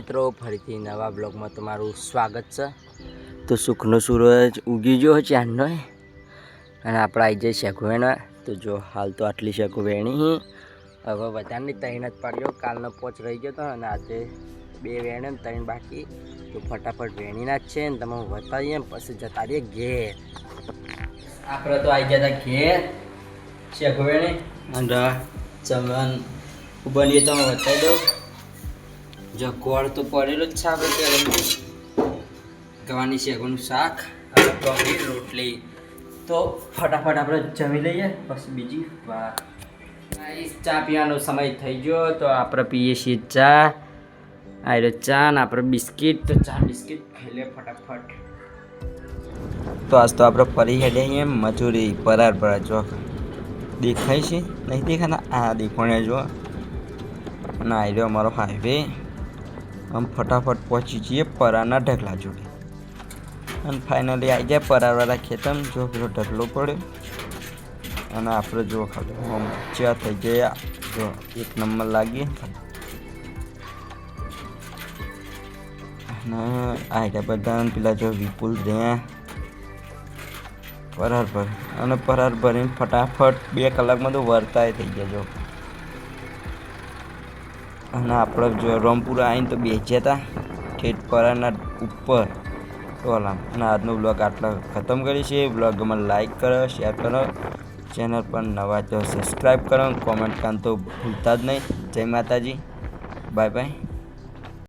મિત્રો ફરીથી નવા બ્લોગમાં તમારું સ્વાગત છે। તો સુખનો સૂરજ ઉગી ગયો છે ચાંદનો અને આપણે આવી જઈએ શેકવેણા। તો જો હાલ તો આટલી શેકો વેણી હવે વધારની ત્રણ જ પાડ્યો, કાલનો 5 રહી ગયો હતો અને આજે 2 વેણે 3 બાકી। તો ફટાફટ વેણીના જ છે ને તમે બતાવીએ પછી જતા રહીએ ઘેર। આપણે તો આવી ગયા હતા ઘેર શેકવેણી અને ચમન બનીએ તો બતાવી દઉં। જો ગોળ તો પડેલો જ છે આપણે ગવાની શેકોનું શાક અને ગોળની રોટલી। તો ફટાફટ આપણે જમી લઈએ પછી બીજી વાત। ચા પીવાનો સમય થઈ ગયો તો આપણે પીએ છીએ ચા। આ ચા ને આપણે બિસ્કિટ, તો ચા બિસ્કિટ ખાઈ લે ફટાફટ। તો આજ તો આપણે ફરી હેડે અહીંયા મજૂરી પરાર જો દેખાય છે નહીં દેખાના આ દેખાણે જો અને આવી રહ્યો અમારો હાઈવે। આમ ફટાફટ પહોંચી જઈએ પરારના ઢગલા જોડે અને ફાઇનલી આવી જાય પરારવાળા ખેતર। જો પેલો ઢગલો પડ્યો અને આપણે જો ખાલી આમ ચા થઈ ગયા જો 1 નંબર લાગી અને આવી બધા પેલા જો વિપુલ રહ્યા પરાર પર અને પરાર ભરીને ફટાફટ 2 કલાકમાં તો વર્તાય થઈ ગયા જો। અને આપણે જો રામપુરા આવીને તો બેસ્યા હતા ઠેઠ પરારના ઉપર ટોલામ। અને આજનો બ્લોગ આટલા ખતમ કરી છે। બ્લોગમાં લાઈક કરો, શેર કરો, ચેનલ પર નવા તો સબસ્ક્રાઈબ કરો, કોમેન્ટ કરવાનું તો ભૂલતા જ નહીં। જય માતાજી, બાય બાય।